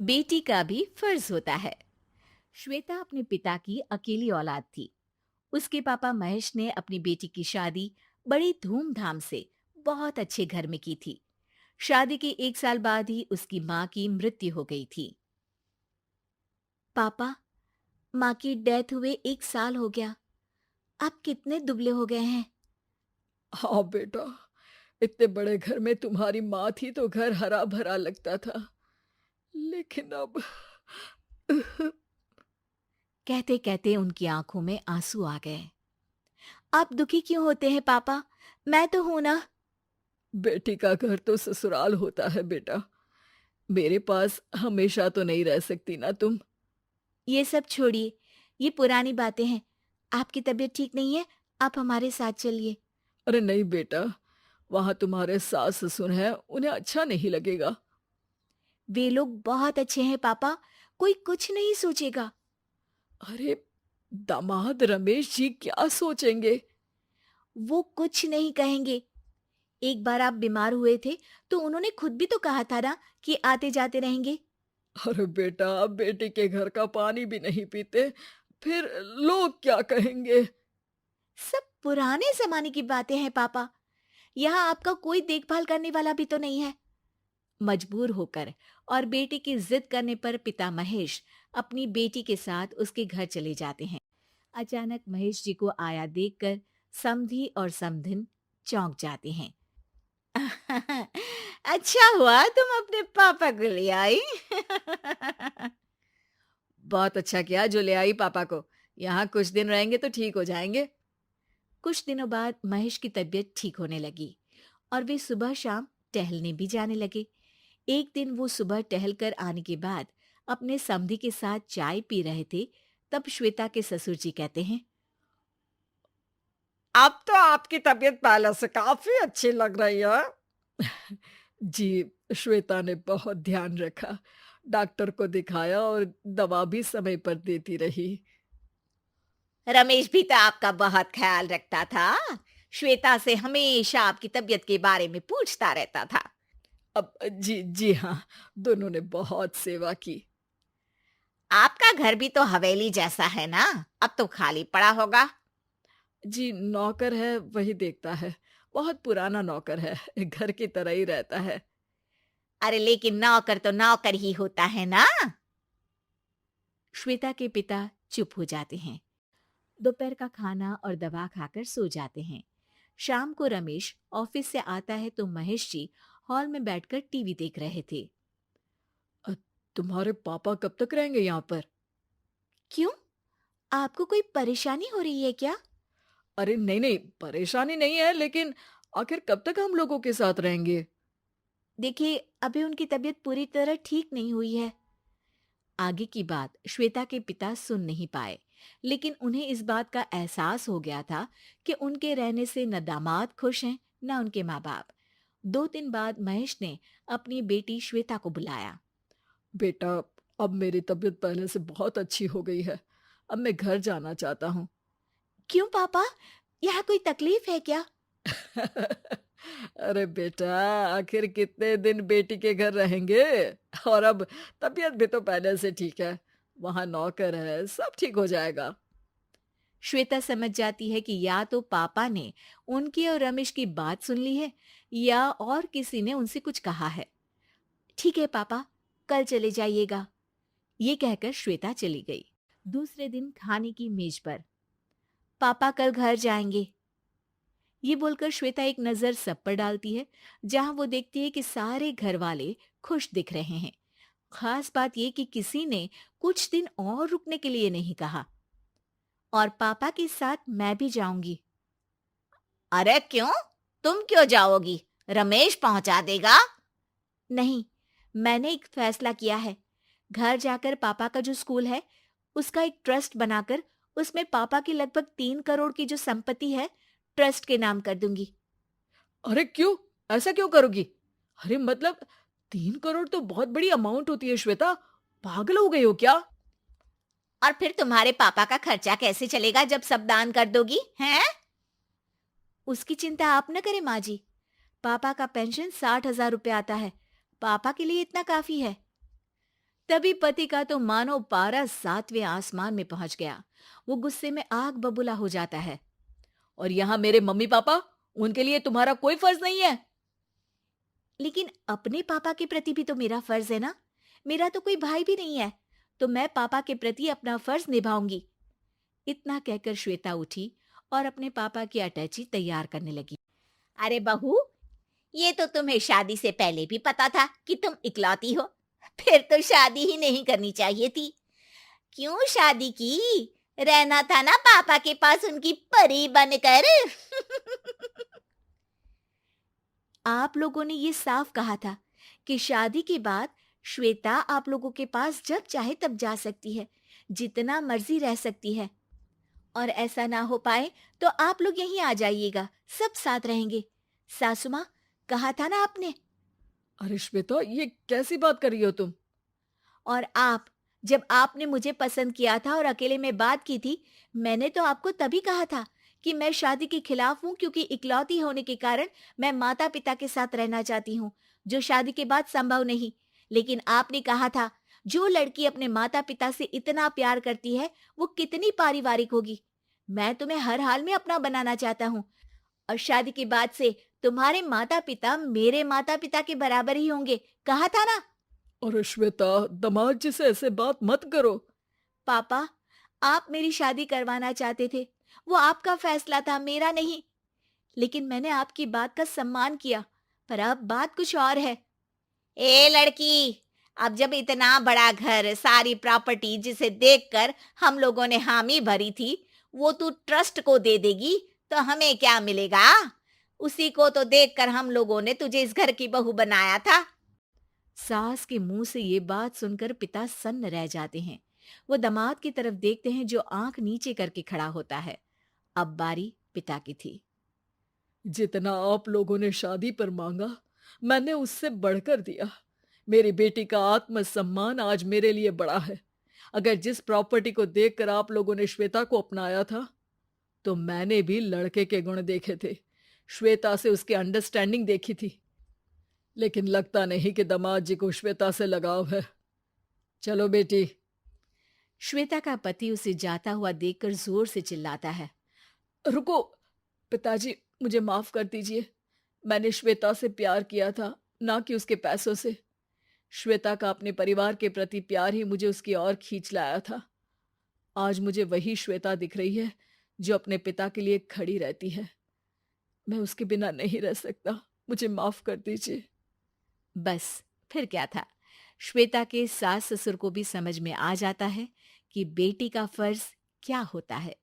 बेटी का भी फर्ज होता है। श्वेता अपने पिता की अकेली औलाद थी। उसके पापा महेश ने अपनी बेटी की शादी बड़ी धूमधाम से बहुत अच्छे घर में की थी। शादी के 1 साल बाद ही उसकी माँ की मृत्यु हो गई थी। पापा, माँ की डेथ हुए 1 साल हो गया। आप कितने दुबले हो गए हैं। हाँ बेटा, इतने बड़े घर में तुम्हारी माँ थी तो घर हरा भरा लगता था। लेकिन अब कहते कहते उनकी आंखों में आंसू आ गए। आप दुखी क्यों होते हैं पापा? मैं तो हूं ना। बेटी का घर तो ससुराल होता है बेटा। मेरे पास हमेशा तो नहीं रह सकती ना तुम। ये सब छोड़िए, ये पुरानी बातें हैं। आपकी तबीयत ठीक नहीं है, आप हमारे साथ चलिए। अरे नहीं बेटा, वहां तुम्हारे सास ससुर हैं, उन्हें अच्छा नहीं लगेगा। वे लोग बहुत अच्छे हैं पापा, कोई कुछ नहीं सोचेगा। अरे, दामाद रमेश जी क्या सोचेंगे? वो कुछ नहीं कहेंगे। एक बार आप बीमार हुए थे तो उन्होंने खुद भी तो कहा था ना कि आते जाते रहेंगे। अरे बेटा, अब बेटी के घर का पानी भी नहीं पीते, फिर लोग क्या कहेंगे? सब पुराने जमाने की बातें हैं पापा। यहाँ आपका कोई देखभाल करने वाला भी तो नहीं है। मजबूर होकर और बेटी की जिद करने पर पिता महेश अपनी बेटी के साथ उसके घर चले जाते हैं। अचानक महेश जी को आया देखकर समधी और समधिन चौंक जाते हैं। अच्छा हुआ तुम अपने पापा को ले आई। बहुत अच्छा किया जो ले आई पापा को। यहाँ कुछ दिन रहेंगे तो ठीक हो जाएंगे। कुछ दिनों बाद महेश की तबीयत ठीक होने लगी और वे सुबह शाम टहलने भी जाने लगे। एक दिन वो सुबह टहल कर आने के बाद अपने समधी के साथ चाय पी रहे थे, तब श्वेता के ससुर जी कहते हैं। अब तो आपकी तबीयत पहले से काफी अच्छी लग रही है। जी, श्वेता ने बहुत ध्यान रखा, डॉक्टर को दिखाया और दवा भी समय पर देती रही। रमेश भी तो आपका बहुत ख्याल रखता था। श्वेता से हमेशा आपकी तबीयत के बारे में पूछता रहता था। अब जी जी हाँ, दोनों ने बहुत सेवा की। आपका घर भी तो हवेली जैसा है ना, अब तो खाली पड़ा होगा। जी, नौकर है वही देखता है। बहुत पुराना नौकर है, घर की तरह ही रहता है। अरे लेकिन नौकर तो नौकर ही होता है ना। श्वेता के पिता चुप हो जाते हैं। दोपहर का खाना और दवा खाकर सो जाते हैं। शाम को रमेश ऑफिस से आता है तो महेश जी हॉल में बैठकर टीवी देख रहे थे। अ, तुम्हारे पापा कब तक रहेंगे यहाँ पर? क्यों? आपको कोई परेशानी हो रही है क्या? अरे नहीं नहीं, परेशानी नहीं है, लेकिन आखिर कब तक हम लोगों के साथ रहेंगे? देखिए, अभी उनकी तबीयत पूरी तरह ठीक नहीं हुई है। आगे की बात श्वेता के पिता सुन नहीं पाए, लेकिन उन्हें इस बात का एहसास हो गया था कि उनके रहने से न दामाद खुश हैं न उनके माँ बाप। 2 दिन बाद महेश ने अपनी बेटी श्वेता को बुलाया। बेटा, अब मेरी तबीयत पहले से बहुत अच्छी हो गई है। अब मैं घर जाना चाहता हूँ। क्यों पापा? यहाँ कोई तकलीफ है क्या? अरे बेटा, आखिर कितने दिन बेटी के घर रहेंगे? और अब तबीयत भी तो पहले से ठीक है। वहां नौकर है, सब ठीक हो जाएगा। श्वेता समझ जाती है कि या तो पापा ने उनकी और रमेश की बात सुन ली है या और किसी ने उनसे कुछ कहा है। ठीक है पापा, कल चले जाइएगा। ये कहकर श्वेता चली गई। दूसरे दिन खाने की मेज पर, पापा कल घर जाएंगे। ये बोलकर श्वेता एक नजर सब पर डालती है, जहां वो देखती है कि सारे घर वाले खुश दिख रहे हैं। खास बात ये कि किसी ने कुछ दिन और रुकने के लिए नहीं कहा। और पापा के साथ मैं भी जाऊंगी। अरे क्यों? तुम क्यों जाओगी? रमेश पहुंचा देगा। नहीं, मैंने एक फैसला किया है। घर जाकर पापा का जो स्कूल है उसका एक ट्रस्ट बनाकर उसमें पापा की लगभग 3 करोड़ की जो संपत्ति है ट्रस्ट के नाम कर दूंगी। अरे क्यों? ऐसा क्यों करोगी? अरे मतलब 3 करोड़ तो बहुत बड़ी अमाउंट होती है श्वेता। पागल हो गई हो क्या? और फिर तुम्हारे पापा का खर्चा कैसे चलेगा जब सब दान कर दोगी हैं? उसकी चिंता आप न करें माँ जी। पापा का पेंशन 60,000 रुपये आता है। पापा के लिए इतना काफी है। तभी पति का तो मानो पारा 7वें आसमान में पहुंच गया। वो गुस्से में आग बबूला हो जाता है। और यहाँ मेरे मम्मी पापा, उनके लिए तुम्हारा कोई फर्ज नहीं है। लेकिन अपने पापा के प्रति भी तो मेरा फर्ज है ना। मेरा तो कोई भाई भी नहीं है, तो मैं पापा के प्रति अपना फर्ज निभाऊंगी। इतना कहकर श्वेता उठी और अपने पापा की अटैची तैयार करने लगी। अरे बहू, ये तो तुम्हें शादी से पहले भी पता था कि तुम इकलौती हो। फिर तो शादी ही नहीं करनी चाहिए थी। क्यों शादी की? रहना था ना पापा के पास उनकी परी बनकर। आप लोगों ने ये साफ कहा था कि शादी के बाद श्वेता आप लोगों के पास जब चाहे तब जा सकती है, जितना मर्जी रह सकती है। और ऐसा ना हो पाए तो आप लोग यहीं आ जाइएगा, सब साथ रहेंगे। सासू माँ, कहा था ना आपने। अरे श्वेता, ये कैसी बात कर रही हो तुम? और आप, जब आपने मुझे पसंद किया था और अकेले में बात की थी, मैंने तो आपको तभी कहा था कि मैं शादी के खिलाफ हूँ, क्योंकि इकलौती होने के कारण मैं माता पिता के साथ रहना चाहती हूँ, जो शादी के बाद संभव नहीं। लेकिन आपने कहा था, जो लड़की अपने माता पिता से इतना प्यार करती है वो कितनी पारिवारिक होगी। मैं तुम्हें हर हाल में अपना बनाना चाहता हूँ, और शादी के बाद से तुम्हारे माता पिता मेरे माता पिता के बराबर ही होंगे, कहा था ना। अरे श्वेता, दामाद जी से ऐसे बात मत करो। पापा, आप मेरी शादी करवाना चाहते थे, वो आपका फैसला था, मेरा नहीं। लेकिन मैंने आपकी बात का सम्मान किया, पर अब बात कुछ और है। ए लड़की, अब जब इतना बड़ा घर, सारी प्रॉपर्टी जिसे देखकर हम लोगों ने हामी भरी थी, वो तू ट्रस्ट को दे देगी तो हमें क्या मिलेगा? उसी को तो देखकर हम लोगों ने तुझे इस घर की बहू बनाया था। सास के मुंह से ये बात सुनकर पिता सन्न रह जाते हैं। वो दामाद की तरफ देखते हैं, जो आंख नीचे करके खड़ा होता है। अब बारी पिता की थी। जितना आप लोगों ने शादी पर मांगा, मैंने उससे बढ़कर दिया। मेरी बेटी का आत्मसम्मान आज मेरे लिए बड़ा है। अगर जिस प्रॉपर्टी को देखकर आप लोगों ने श्वेता को अपनाया था, तो मैंने भी लड़के के गुण देखे थे। श्वेता से उसकी अंडरस्टैंडिंग देखी थी। लेकिन लगता नहीं कि दामाद जी को श्वेता से लगाव है। चलो बेटी। श्वेता का पति उसे जाता हुआ देखकर जोर से चिल्लाता है। रुको पिताजी, मुझे माफ कर दीजिए। मैंने श्वेता से प्यार किया था, ना कि उसके पैसों से। श्वेता का अपने परिवार के प्रति प्यार ही मुझे उसकी ओर खींच लाया था। आज मुझे वही श्वेता दिख रही है जो अपने पिता के लिए खड़ी रहती है। मैं उसके बिना नहीं रह सकता। मुझे माफ कर दीजिए। बस, फिर क्या था। श्वेता के सास ससुर को भी समझ में आ जाता है कि बेटी का फर्ज क्या होता है।